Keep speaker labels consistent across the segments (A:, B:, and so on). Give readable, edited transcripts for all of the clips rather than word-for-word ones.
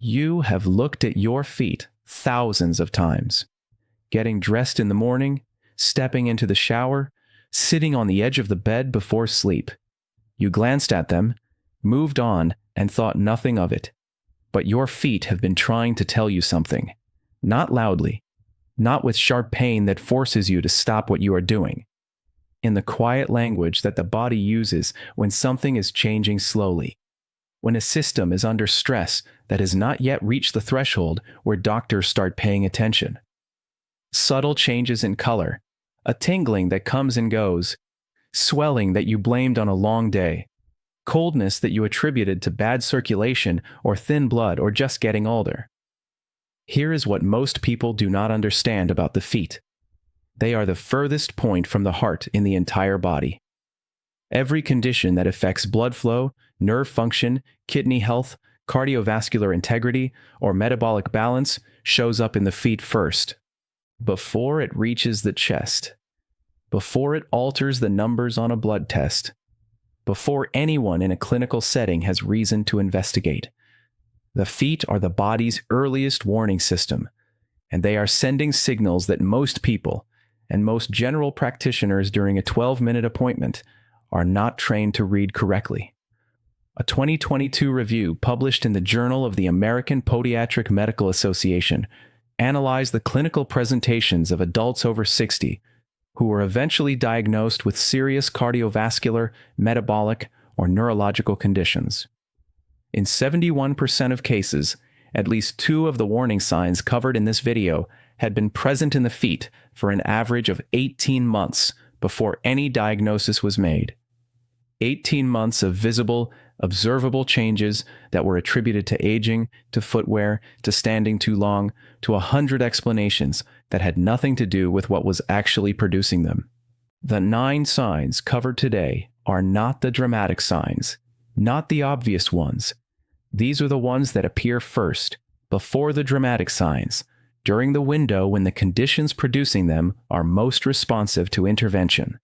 A: You have looked at your feet thousands of times. Getting dressed in the morning, stepping into the shower, sitting on the edge of the bed before sleep. You glanced at them, moved on, and thought nothing of it. But your feet have been trying to tell you something. Not loudly, not with sharp pain that forces you to stop what you are doing. In the quiet language that the body uses when something is changing slowly. When a system is under stress that has not yet reached the threshold where doctors start paying attention. Subtle changes in color, a tingling that comes and goes, swelling that you blamed on a long day, coldness that you attributed to bad circulation or thin blood or just getting older. Here is what most people do not understand about the feet. They are the furthest point from the heart in the entire body. Every condition that affects blood flow, nerve function, kidney health, cardiovascular integrity, or metabolic balance shows up in the feet first, before it reaches the chest, before it alters the numbers on a blood test, before anyone in a clinical setting has reason to investigate. The feet are the body's earliest warning system, and they are sending signals that most people and most general practitioners during a 12-minute appointment are not trained to read correctly. A 2022 review published in the Journal of the American Podiatric Medical Association analyzed the clinical presentations of adults over 60 who were eventually diagnosed with serious cardiovascular, metabolic, or neurological conditions. In 71% of cases, at least 2 of the warning signs covered in this video had been present in the feet for an average of 18 months before any diagnosis was made. 18 months of visible, observable changes that were attributed to aging, to footwear, to standing too long, to 100 explanations that had nothing to do with what was actually producing them. The 9 signs covered today are not the dramatic signs, not the obvious ones. These are the ones that appear first, before the dramatic signs, during the window when the conditions producing them are most responsive to intervention.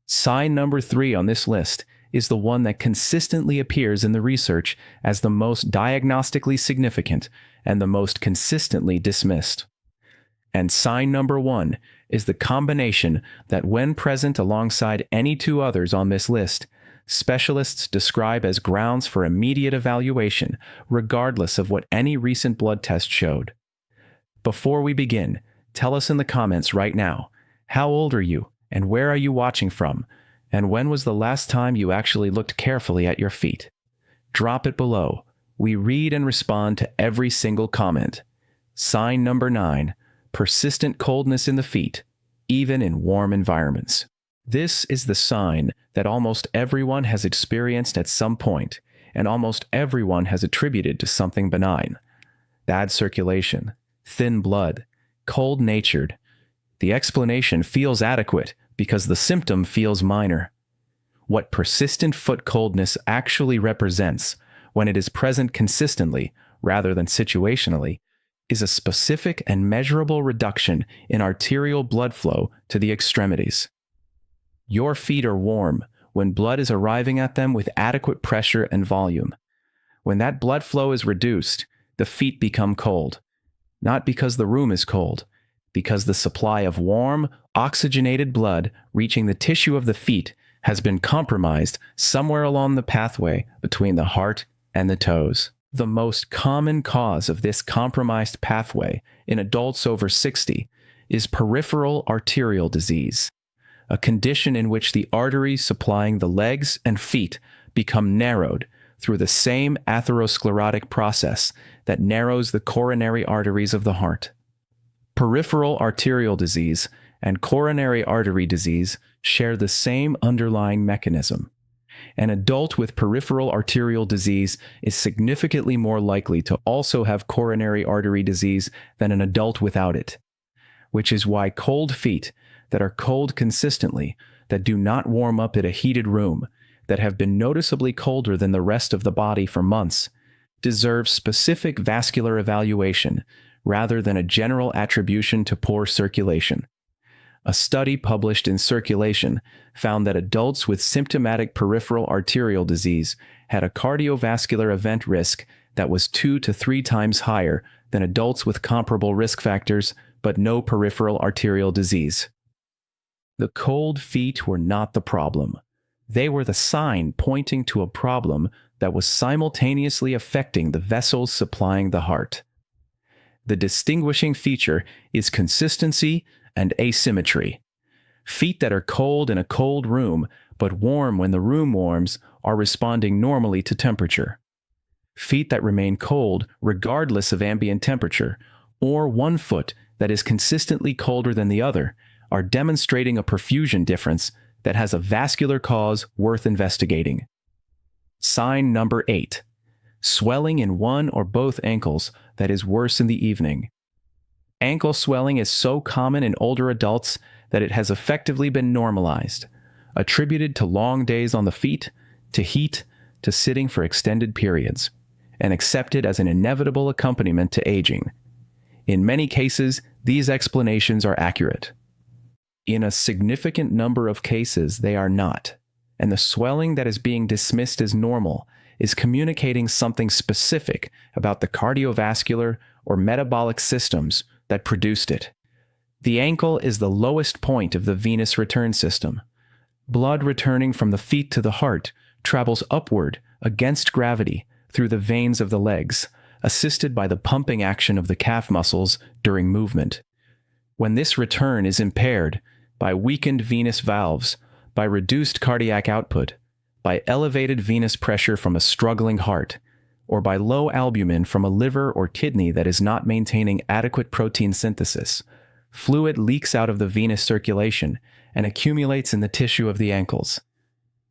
A: Sign number 3 on this list is the one that consistently appears in the research as the most diagnostically significant and the most consistently dismissed. And sign number 1 is the combination that, when present alongside any 2 others on this list, specialists describe as grounds for immediate evaluation, regardless of what any recent blood test showed. Before we begin, tell us in the comments right now, how old are you and where are you watching from? And when was the last time you actually looked carefully at your feet? Drop it below. We read and respond to every single comment. Sign number 9, persistent coldness in the feet, even in warm environments. This is the sign that almost everyone has experienced at some point, and almost everyone has attributed to something benign. Bad circulation, thin blood, cold-natured. The explanation feels adequate because the symptom feels minor. What persistent foot coldness actually represents, when it is present consistently rather than situationally, is a specific and measurable reduction in arterial blood flow to the extremities. Your feet are warm when blood is arriving at them with adequate pressure and volume. When that blood flow is reduced, the feet become cold. Not because the room is cold, because the supply of warm, oxygenated blood reaching the tissue of the feet has been compromised somewhere along the pathway between the heart and the toes. The most common cause of this compromised pathway in adults over 60 is peripheral arterial disease, a condition in which the arteries supplying the legs and feet become narrowed through the same atherosclerotic process that narrows the coronary arteries of the heart. Peripheral arterial disease and coronary artery disease share the same underlying mechanism. An adult with peripheral arterial disease is significantly more likely to also have coronary artery disease than an adult without it, which is why cold feet that are cold consistently, that do not warm up in a heated room, that have been noticeably colder than the rest of the body for months, deserve specific vascular evaluation rather than a general attribution to poor circulation. A study published in Circulation found that adults with symptomatic peripheral arterial disease had a cardiovascular event risk that was 2 to 3 times higher than adults with comparable risk factors but no peripheral arterial disease. The cold feet were not the problem. They were the sign pointing to a problem that was simultaneously affecting the vessels supplying the heart. The distinguishing feature is consistency and asymmetry. Feet that are cold in a cold room but warm when the room warms are responding normally to temperature. Feet that remain cold regardless of ambient temperature, or one foot that is consistently colder than the other, are demonstrating a perfusion difference that has a vascular cause worth investigating. Sign number 8. Swelling in one or both ankles that is worse in the evening. Ankle swelling is so common in older adults that it has effectively been normalized, attributed to long days on the feet, to heat, to sitting for extended periods, and accepted as an inevitable accompaniment to aging. In many cases, these explanations are accurate. In a significant number of cases, they are not, and the swelling that is being dismissed as normal is communicating something specific about the cardiovascular or metabolic systems that produced it. The ankle is the lowest point of the venous return system. Blood returning from the feet to the heart travels upward against gravity through the veins of the legs, assisted by the pumping action of the calf muscles during movement. When this return is impaired by weakened venous valves, by reduced cardiac output, by elevated venous pressure from a struggling heart, or by low albumin from a liver or kidney that is not maintaining adequate protein synthesis, fluid leaks out of the venous circulation and accumulates in the tissue of the ankles.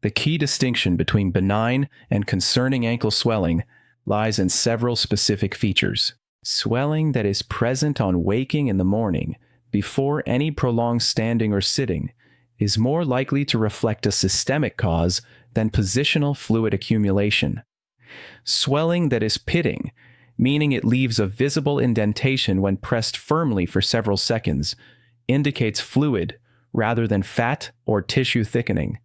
A: The key distinction between benign and concerning ankle swelling lies in several specific features. Swelling that is present on waking in the morning, before any prolonged standing or sitting, is more likely to reflect a systemic cause than positional fluid accumulation. Swelling that is pitting, meaning it leaves a visible indentation when pressed firmly for several seconds, indicates fluid rather than fat or tissue thickening.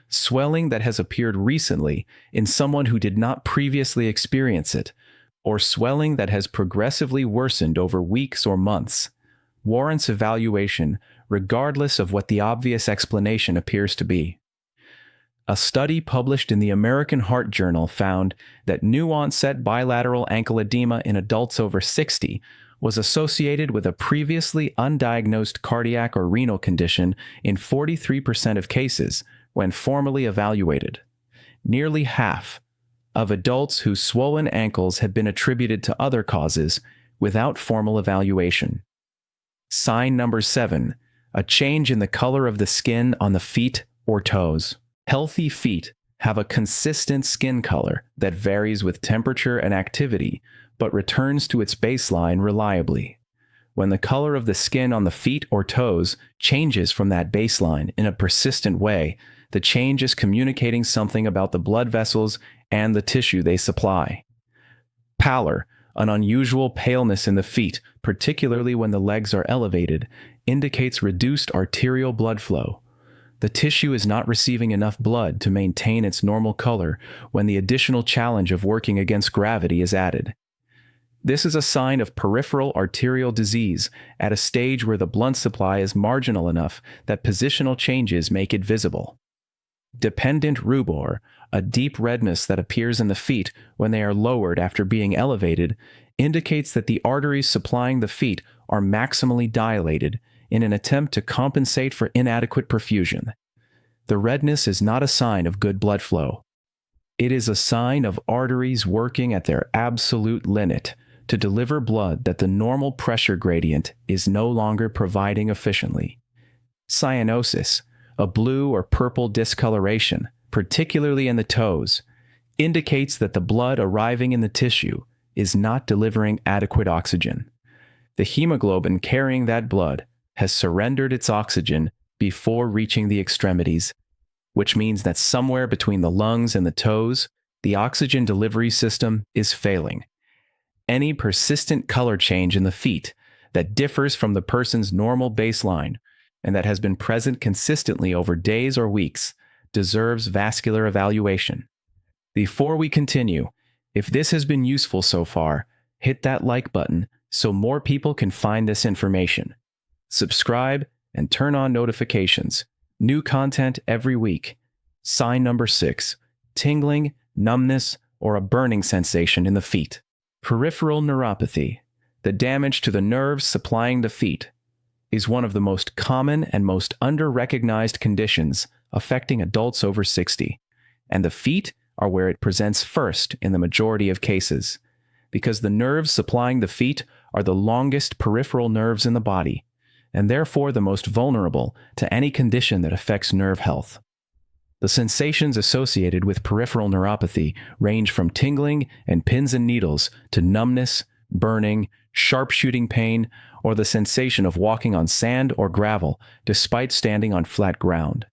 A: Swelling that has appeared recently in someone who did not previously experience it, or swelling that has progressively worsened over weeks or months, warrants evaluation regardless of what the obvious explanation appears to be. A study published in the American Heart Journal found that new-onset bilateral ankle edema in adults over 60 was associated with a previously undiagnosed cardiac or renal condition in 43% of cases when formally evaluated. Nearly half of adults whose swollen ankles had been attributed to other causes without formal evaluation. Sign number 7, a change in the color of the skin on the feet or toes. Healthy feet have a consistent skin color that varies with temperature and activity, but returns to its baseline reliably. When the color of the skin on the feet or toes changes from that baseline in a persistent way, the change is communicating something about the blood vessels and the tissue they supply. Pallor, an unusual paleness in the feet, particularly when the legs are elevated, indicates reduced arterial blood flow. The tissue is not receiving enough blood to maintain its normal color when the additional challenge of working against gravity is added. This is a sign of peripheral arterial disease at a stage where the blood supply is marginal enough that positional changes make it visible. Dependent rubor, a deep redness that appears in the feet when they are lowered after being elevated, indicates that the arteries supplying the feet are maximally dilated in an attempt to compensate for inadequate perfusion. The redness is not a sign of good blood flow. It is a sign of arteries working at their absolute limit to deliver blood that the normal pressure gradient is no longer providing efficiently. Cyanosis, a blue or purple discoloration, particularly in the toes, indicates that the blood arriving in the tissue is not delivering adequate oxygen. The hemoglobin carrying that blood has surrendered its oxygen before reaching the extremities, which means that somewhere between the lungs and the toes, the oxygen delivery system is failing. Any persistent color change in the feet that differs from the person's normal baseline and that has been present consistently over days or weeks deserves vascular evaluation. Before we continue, If this has been useful so far, hit that like button so more people can find this information. Subscribe and turn on notifications. New content every week. Sign number 6, tingling, numbness, or a burning sensation in the feet. Peripheral neuropathy, the damage to the nerves supplying the feet, is one of the most common and most under-recognized conditions affecting adults over 60, and the feet are where it presents first in the majority of cases, because the nerves supplying the feet are the longest peripheral nerves in the body, and therefore the most vulnerable to any condition that affects nerve health. The sensations associated with peripheral neuropathy range from tingling and pins and needles to numbness, burning, sharp shooting pain, or the sensation of walking on sand or gravel despite standing on flat ground.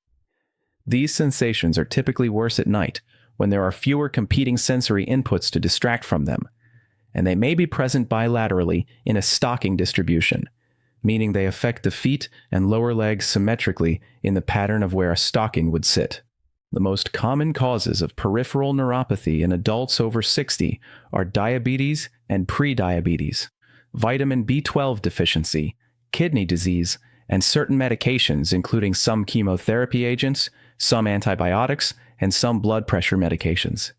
A: These sensations are typically worse at night when there are fewer competing sensory inputs to distract from them, and they may be present bilaterally in a stocking distribution, meaning they affect the feet and lower legs symmetrically in the pattern of where a stocking would sit. The most common causes of peripheral neuropathy in adults over 60 are diabetes and prediabetes, vitamin B12 deficiency, kidney disease, and certain medications including some chemotherapy agents, some antibiotics, and some blood pressure medications.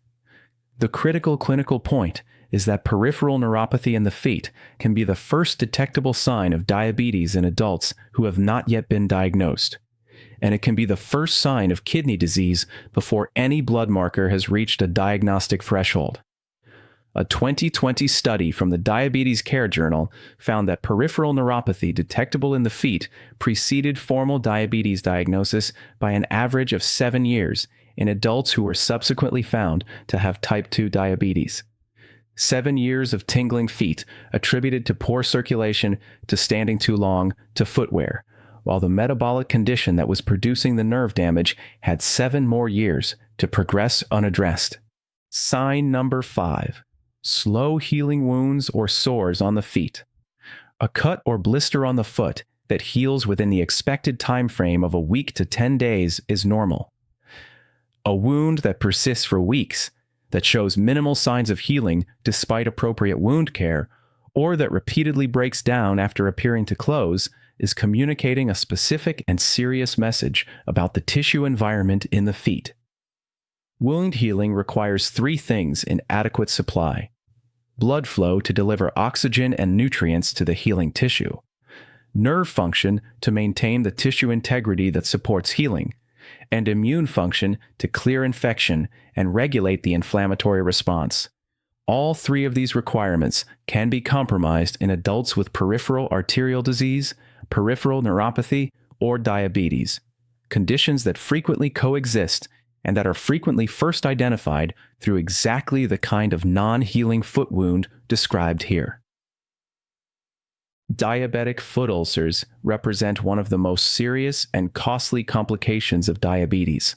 A: The critical clinical point is that peripheral neuropathy in the feet can be the first detectable sign of diabetes in adults who have not yet been diagnosed, and it can be the first sign of kidney disease before any blood marker has reached a diagnostic threshold. A 2020 study from the Diabetes Care Journal found that peripheral neuropathy detectable in the feet preceded formal diabetes diagnosis by an average of 7 years in adults who were subsequently found to have type 2 diabetes. 7 years of tingling feet attributed to poor circulation, to standing too long, to footwear, while the metabolic condition that was producing the nerve damage had 7 more years to progress unaddressed. Sign number 5. Slow healing wounds or sores on the feet. A cut or blister on the foot that heals within the expected time frame of a week to 10 days is normal. A wound that persists for weeks, that shows minimal signs of healing despite appropriate wound care, or that repeatedly breaks down after appearing to close, is communicating a specific and serious message about the tissue environment in the feet. Wound healing requires 3 things in adequate supply: blood flow to deliver oxygen and nutrients to the healing tissue, nerve function to maintain the tissue integrity that supports healing, and immune function to clear infection and regulate the inflammatory response. All 3 of these requirements can be compromised in adults with peripheral arterial disease, peripheral neuropathy, or diabetes, conditions that frequently coexist and that are frequently first identified through exactly the kind of non-healing foot wound described here. Diabetic foot ulcers represent one of the most serious and costly complications of diabetes,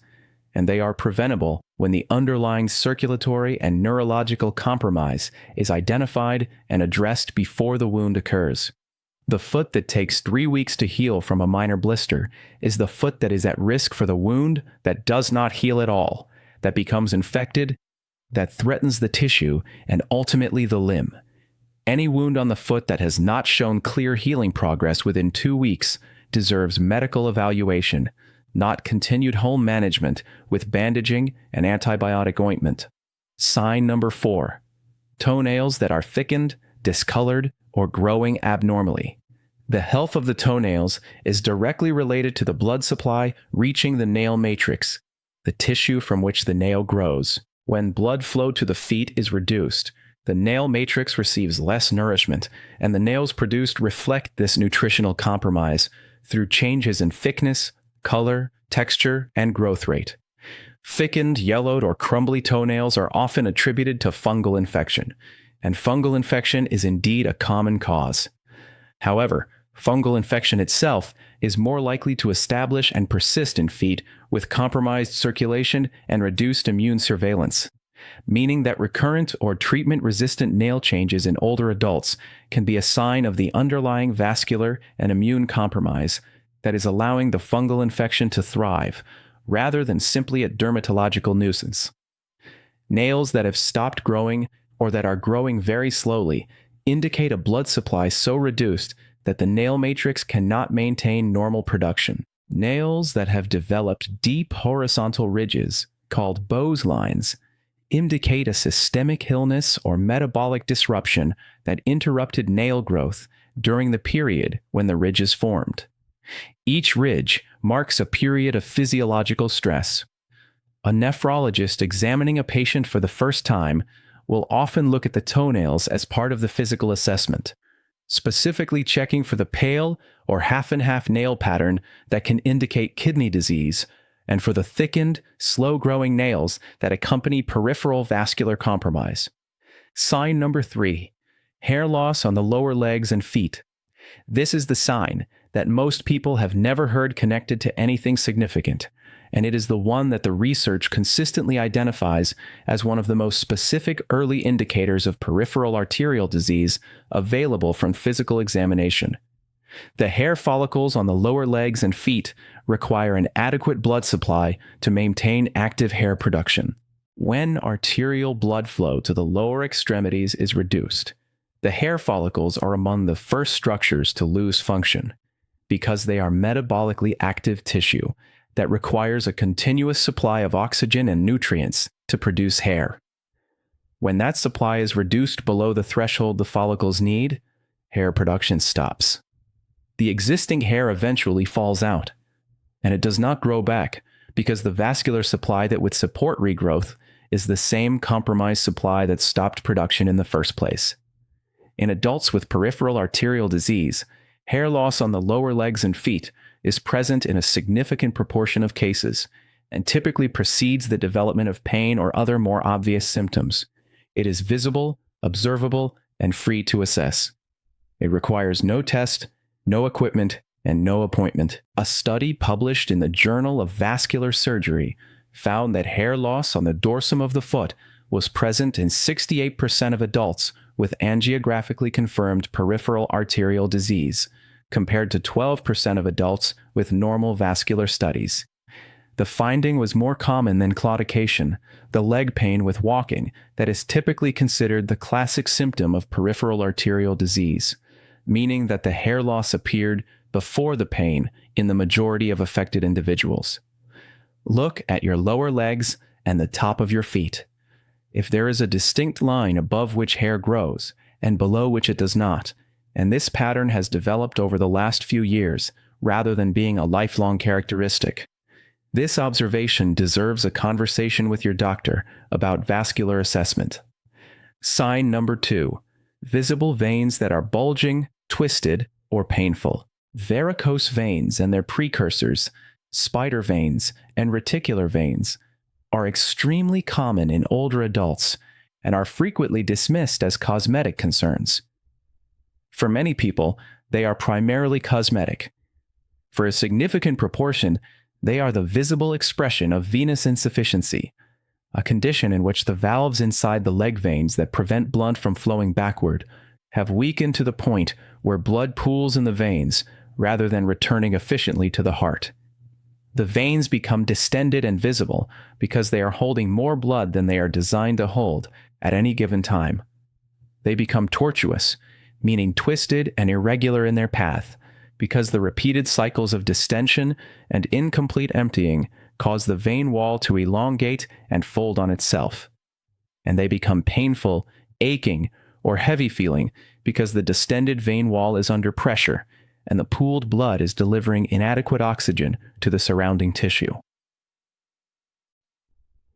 A: and they are preventable when the underlying circulatory and neurological compromise is identified and addressed before the wound occurs. The foot that takes 3 weeks to heal from a minor blister is the foot that is at risk for the wound that does not heal at all, that becomes infected, that threatens the tissue, and ultimately the limb. Any wound on the foot that has not shown clear healing progress within 2 weeks deserves medical evaluation, not continued home management with bandaging and antibiotic ointment. Sign number 4. Toenails that are thickened, discolored, or growing abnormally. The health of the toenails is directly related to the blood supply reaching the nail matrix, the tissue from which the nail grows. When blood flow to the feet is reduced, the nail matrix receives less nourishment, and the nails produced reflect this nutritional compromise through changes in thickness, color, texture, and growth rate. Thickened, yellowed, or crumbly toenails are often attributed to fungal infection, and fungal infection is indeed a common cause. However, fungal infection itself is more likely to establish and persist in feet with compromised circulation and reduced immune surveillance, meaning that recurrent or treatment-resistant nail changes in older adults can be a sign of the underlying vascular and immune compromise that is allowing the fungal infection to thrive, rather than simply a dermatological nuisance. Nails that have stopped growing or that are growing very slowly indicate a blood supply so reduced that the nail matrix cannot maintain normal production. Nails that have developed deep horizontal ridges, called Bowes lines, indicate a systemic illness or metabolic disruption that interrupted nail growth during the period when the ridges formed. Each ridge marks a period of physiological stress. A nephrologist examining a patient for the first time will often look at the toenails as part of the physical assessment, specifically checking for the pale or half-and-half nail pattern that can indicate kidney disease, and for the thickened, slow-growing nails that accompany peripheral vascular compromise. Sign number 3, hair loss on the lower legs and feet. This is the sign that most people have never heard connected to anything significant, and it is the one that the research consistently identifies as one of the most specific early indicators of peripheral arterial disease available from physical examination. The hair follicles on the lower legs and feet require an adequate blood supply to maintain active hair production. When arterial blood flow to the lower extremities is reduced, the hair follicles are among the first structures to lose function because they are metabolically active tissue that requires a continuous supply of oxygen and nutrients to produce hair. When that supply is reduced below the threshold the follicles need, hair production stops. The existing hair eventually falls out, and it does not grow back because the vascular supply that would support regrowth is the same compromised supply that stopped production in the first place. In adults with peripheral arterial disease, hair loss on the lower legs and feet is present in a significant proportion of cases and typically precedes the development of pain or other more obvious symptoms. It is visible, observable, and free to assess. It requires no test, no equipment, and no appointment. A study published in the Journal of Vascular Surgery found that hair loss on the dorsum of the foot was present in 68% of adults with angiographically confirmed peripheral arterial disease, compared to 12% of adults with normal vascular studies. The finding was more common than claudication, the leg pain with walking that is typically considered the classic symptom of peripheral arterial disease, meaning that the hair loss appeared before the pain in the majority of affected individuals. Look at your lower legs and the top of your feet. If there is a distinct line above which hair grows and below which it does not, and this pattern has developed over the last few years rather than being a lifelong characteristic, this observation deserves a conversation with your doctor about vascular assessment. Sign number 2, visible veins that are bulging, twisted, or painful. Varicose veins and their precursors, spider veins and reticular veins, are extremely common in older adults and are frequently dismissed as cosmetic concerns. For many people, they are primarily cosmetic. For a significant proportion, they are the visible expression of venous insufficiency, a condition in which the valves inside the leg veins that prevent blood from flowing backward have weakened to the point where blood pools in the veins rather than returning efficiently to the heart. The veins become distended and visible because they are holding more blood than they are designed to hold at any given time. They become tortuous, meaning twisted and irregular in their path, because the repeated cycles of distension and incomplete emptying cause the vein wall to elongate and fold on itself. And they become painful, aching, or heavy feeling because the distended vein wall is under pressure and the pooled blood is delivering inadequate oxygen to the surrounding tissue.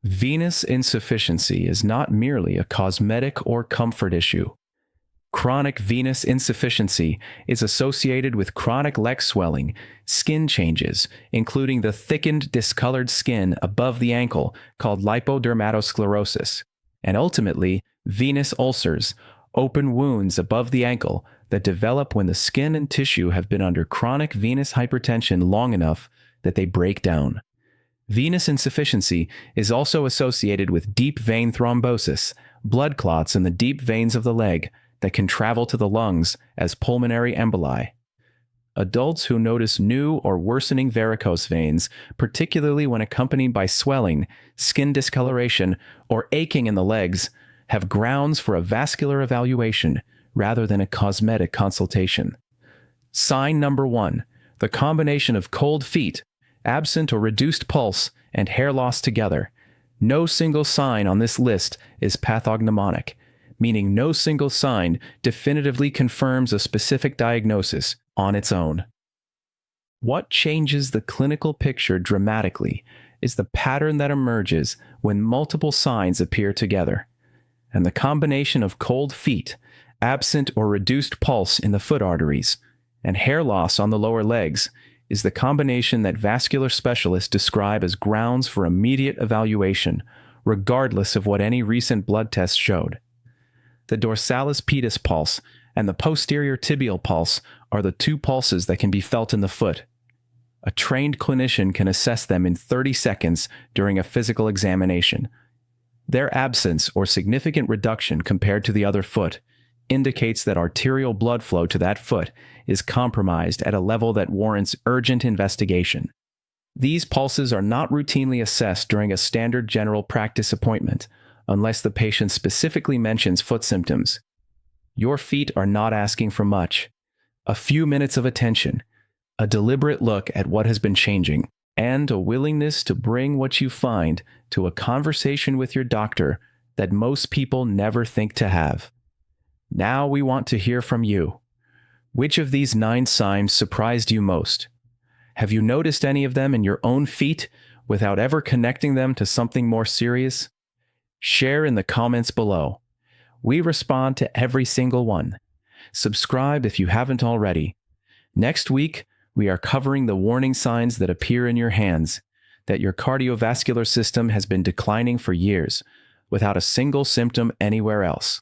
A: Venous insufficiency is not merely a cosmetic or comfort issue. Chronic venous insufficiency is associated with chronic leg swelling, skin changes, including the thickened, discolored skin above the ankle called lipodermatosclerosis, and ultimately venous ulcers, open wounds above the ankle that develop when the skin and tissue have been under chronic venous hypertension long enough that they break down. Venous insufficiency is also associated with deep vein thrombosis, blood clots in the deep veins of the leg that can travel to the lungs as pulmonary emboli. Adults who notice new or worsening varicose veins, particularly when accompanied by swelling, skin discoloration, or aching in the legs, have grounds for a vascular evaluation rather than a cosmetic consultation. Sign number 1, the combination of cold feet, absent or reduced pulse, and hair loss together. No single sign on this list is pathognomonic, meaning no single sign definitively confirms a specific diagnosis on its own. What changes the clinical picture dramatically is the pattern that emerges when multiple signs appear together, and the combination of cold feet, absent or reduced pulse in the foot arteries, and hair loss on the lower legs is the combination that vascular specialists describe as grounds for immediate evaluation, regardless of what any recent blood tests showed. The dorsalis pedis pulse and the posterior tibial pulse are the 2 pulses that can be felt in the foot. A trained clinician can assess them in 30 seconds during a physical examination. Their absence or significant reduction compared to the other foot indicates that arterial blood flow to that foot is compromised at a level that warrants urgent investigation. These pulses are not routinely assessed during a standard general practice appointment, unless the patient specifically mentions foot symptoms. Your feet are not asking for much. A few minutes of attention, a deliberate look at what has been changing, and a willingness to bring what you find to a conversation with your doctor that most people never think to have. Now we want to hear from you. Which of these 9 signs surprised you most? Have you noticed any of them in your own feet without ever connecting them to something more serious? Share in the comments below. We respond to every single one. Subscribe if you haven't already. Next week, we are covering the warning signs that appear in your hands, that your cardiovascular system has been declining for years, without a single symptom anywhere else.